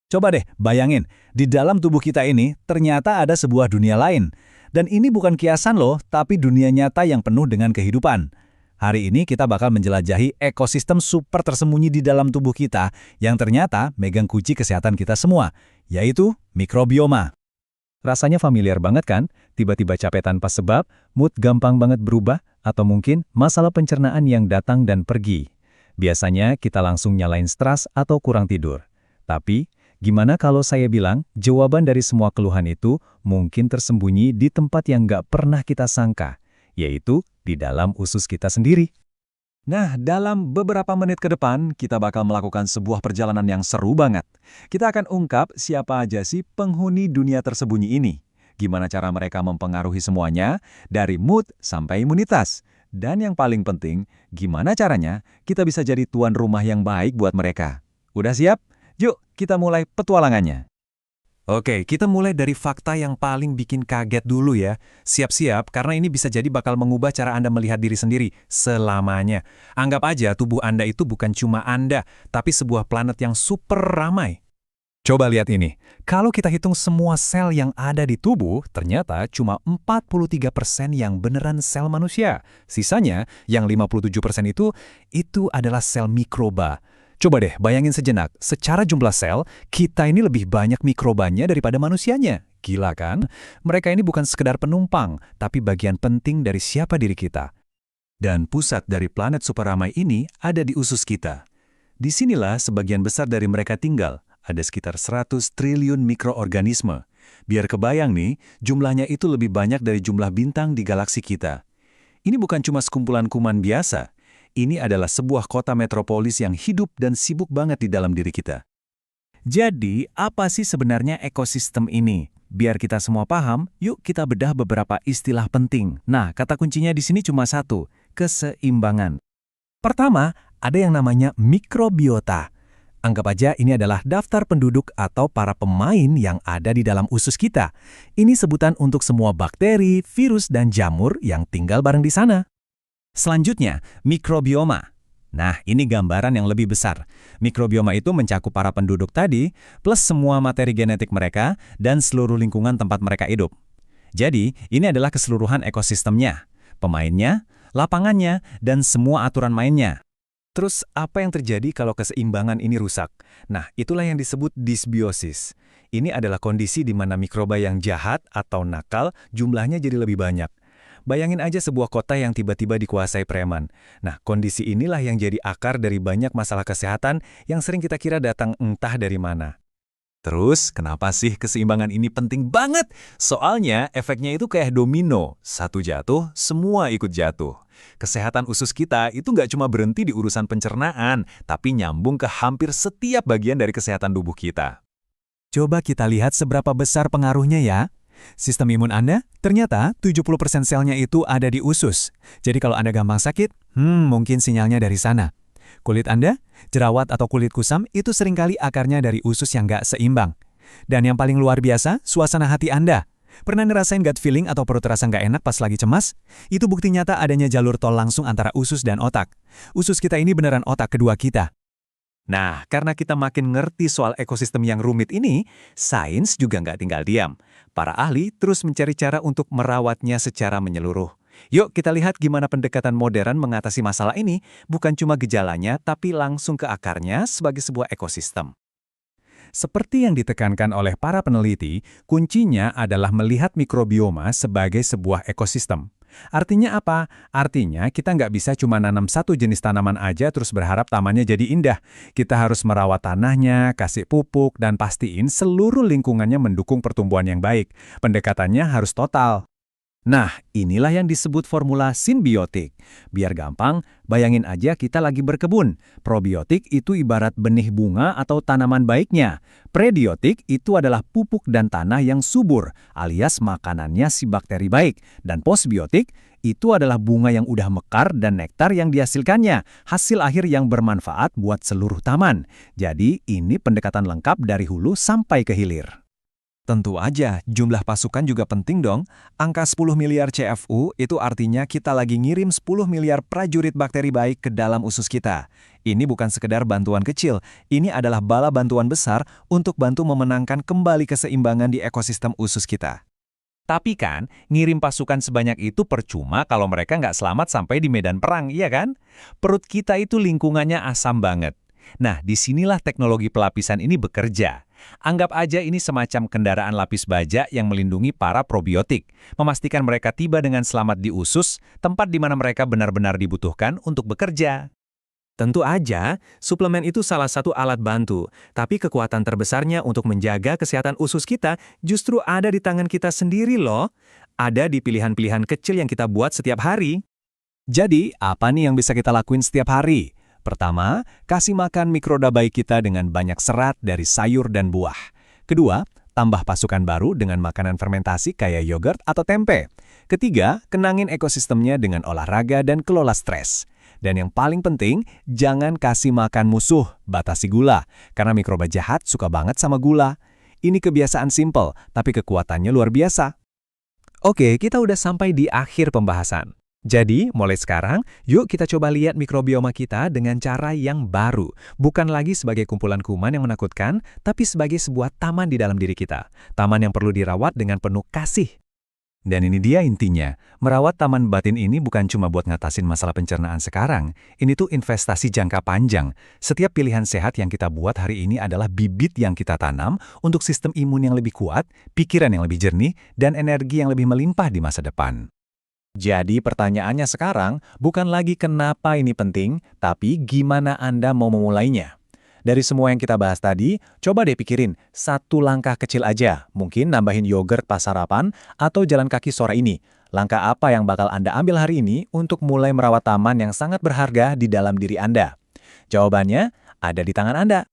Coba deh bayangin, di dalam tubuh kita ini ternyata ada sebuah dunia lain. Dan ini bukan kiasan loh, tapi dunia nyata yang penuh dengan kehidupan. Hari ini kita bakal menjelajahi ekosistem super tersembunyi di dalam tubuh kita yang ternyata megang kunci kesehatan kita semua, yaitu mikrobioma. Rasanya familiar banget kan? Tiba-tiba capek tanpa sebab, mood gampang banget berubah, atau mungkin masalah pencernaan yang datang dan pergi. Biasanya kita langsung nyalain stres atau kurang tidur. Tapi, gimana kalau saya bilang jawaban dari semua keluhan itu mungkin tersembunyi di tempat yang nggak pernah kita sangka, yaitu di dalam usus kita sendiri. Nah, dalam beberapa menit ke depan, kita bakal melakukan sebuah perjalanan yang seru banget. Kita akan ungkap siapa aja sih penghuni dunia tersembunyi ini. Gimana cara mereka mempengaruhi semuanya, dari mood sampai imunitas. Dan yang paling penting, gimana caranya kita bisa jadi tuan rumah yang baik buat mereka. Udah siap? Yuk, kita mulai petualangannya. Oke, kita mulai dari fakta yang paling bikin kaget dulu ya. Siap-siap, karena ini bisa jadi bakal mengubah cara Anda melihat diri sendiri selamanya. Anggap aja tubuh Anda itu bukan cuma Anda, tapi sebuah planet yang super ramai. Coba lihat ini. Kalau kita hitung semua sel yang ada di tubuh, ternyata cuma 43% yang beneran sel manusia. Sisanya, yang 57% itu adalah sel mikroba. Coba deh bayangin sejenak, secara jumlah sel, kita ini lebih banyak mikrobanya daripada manusianya. Gila kan? Mereka ini bukan sekedar penumpang, tapi bagian penting dari siapa diri kita. Dan pusat dari planet super ramai ini ada di usus kita. Disinilah sebagian besar dari mereka tinggal, ada sekitar 100 triliun mikroorganisme. Biar kebayang nih, jumlahnya itu lebih banyak dari jumlah bintang di galaksi kita. Ini bukan cuma sekumpulan kuman biasa. Ini adalah sebuah kota metropolis yang hidup dan sibuk banget di dalam diri kita. Jadi, apa sih sebenarnya ekosistem ini? Biar kita semua paham, yuk kita bedah beberapa istilah penting. Nah, kata kuncinya di sini cuma satu, keseimbangan. Pertama, ada yang namanya mikrobiota. Anggap aja ini adalah daftar penduduk atau para pemain yang ada di dalam usus kita. Ini sebutan untuk semua bakteri, virus, dan jamur yang tinggal bareng di sana. Selanjutnya, mikrobioma. Nah, ini gambaran yang lebih besar. Mikrobioma itu mencakup para penduduk tadi, plus semua materi genetik mereka, dan seluruh lingkungan tempat mereka hidup. Jadi, ini adalah keseluruhan ekosistemnya, pemainnya, lapangannya, dan semua aturan mainnya. Terus, apa yang terjadi kalau keseimbangan ini rusak? Nah, itulah yang disebut disbiosis. Ini adalah kondisi di mana mikroba yang jahat atau nakal jumlahnya jadi lebih banyak. Bayangin aja sebuah kota yang tiba-tiba dikuasai preman. Nah, kondisi inilah yang jadi akar dari banyak masalah kesehatan yang sering kita kira datang entah dari mana. Terus, kenapa sih keseimbangan ini penting banget? Soalnya, efeknya itu kayak domino. Satu jatuh, semua ikut jatuh. Kesehatan usus kita itu nggak cuma berhenti di urusan pencernaan, tapi nyambung ke hampir setiap bagian dari kesehatan tubuh kita. Coba kita lihat seberapa besar pengaruhnya ya. Sistem imun Anda, ternyata 70% selnya itu ada di usus. Jadi kalau Anda gampang sakit, mungkin sinyalnya dari sana. Kulit Anda, jerawat atau kulit kusam itu seringkali akarnya dari usus yang nggak seimbang. Dan yang paling luar biasa, suasana hati Anda. Pernah ngerasain gut feeling atau perut terasa nggak enak pas lagi cemas? Itu bukti nyata adanya jalur tol langsung antara usus dan otak. Usus kita ini beneran otak kedua kita. Nah, karena kita makin ngerti soal ekosistem yang rumit ini, sains juga nggak tinggal diam. Para ahli terus mencari cara untuk merawatnya secara menyeluruh. Yuk kita lihat gimana pendekatan modern mengatasi masalah ini, bukan cuma gejalanya, tapi langsung ke akarnya sebagai sebuah ekosistem. Seperti yang ditekankan oleh para peneliti, kuncinya adalah melihat mikrobioma sebagai sebuah ekosistem. Artinya apa? Artinya kita nggak bisa cuma nanam satu jenis tanaman aja terus berharap tamannya jadi indah. Kita harus merawat tanahnya, kasih pupuk, dan pastiin seluruh lingkungannya mendukung pertumbuhan yang baik. Pendekatannya harus total. Nah, inilah yang disebut formula simbiotik. Biar gampang, bayangin aja kita lagi berkebun. Probiotik itu ibarat benih bunga atau tanaman baiknya. Prebiotik itu adalah pupuk dan tanah yang subur, alias makanannya si bakteri baik. Dan postbiotik itu adalah bunga yang udah mekar dan nektar yang dihasilkannya, hasil akhir yang bermanfaat buat seluruh taman. Jadi, ini pendekatan lengkap dari hulu sampai ke hilir. Tentu aja, jumlah pasukan juga penting dong. Angka 10 miliar CFU itu artinya kita lagi ngirim 10 miliar prajurit bakteri baik ke dalam usus kita. Ini bukan sekedar bantuan kecil, ini adalah bala bantuan besar untuk bantu memenangkan kembali keseimbangan di ekosistem usus kita. Tapi kan, ngirim pasukan sebanyak itu percuma kalau mereka nggak selamat sampai di medan perang, iya kan? Perut kita itu lingkungannya asam banget. Nah, disinilah teknologi pelapisan ini bekerja. Anggap aja ini semacam kendaraan lapis baja yang melindungi para probiotik, memastikan mereka tiba dengan selamat di usus, tempat di mana mereka benar-benar dibutuhkan untuk bekerja. Tentu aja, suplemen itu salah satu alat bantu, tapi kekuatan terbesarnya untuk menjaga kesehatan usus kita justru ada di tangan kita sendiri loh. Ada di pilihan-pilihan kecil yang kita buat setiap hari. Jadi, apa nih yang bisa kita lakuin setiap hari? Pertama, kasih makan mikroda bayi kita dengan banyak serat dari sayur dan buah. Kedua, tambah pasukan baru dengan makanan fermentasi kayak yogurt atau tempe. Ketiga, kenangin ekosistemnya dengan olahraga dan kelola stres. Dan yang paling penting, jangan kasih makan musuh, batasi gula, karena mikroba jahat suka banget sama gula. Ini kebiasaan simple, tapi kekuatannya luar biasa. Oke, kita udah sampai di akhir pembahasan. Jadi, mulai sekarang, yuk kita coba lihat mikrobioma kita dengan cara yang baru. Bukan lagi sebagai kumpulan kuman yang menakutkan, tapi sebagai sebuah taman di dalam diri kita. Taman yang perlu dirawat dengan penuh kasih. Dan ini dia intinya, merawat taman batin ini bukan cuma buat ngatasin masalah pencernaan sekarang, ini tuh investasi jangka panjang. Setiap pilihan sehat yang kita buat hari ini adalah bibit yang kita tanam untuk sistem imun yang lebih kuat, pikiran yang lebih jernih, dan energi yang lebih melimpah di masa depan. Jadi pertanyaannya sekarang bukan lagi kenapa ini penting, tapi gimana Anda mau memulainya. Dari semua yang kita bahas tadi, coba deh pikirin satu langkah kecil aja, mungkin nambahin yogurt pas sarapan atau jalan kaki sore ini. Langkah apa yang bakal Anda ambil hari ini untuk mulai merawat taman yang sangat berharga di dalam diri Anda? Jawabannya ada di tangan Anda.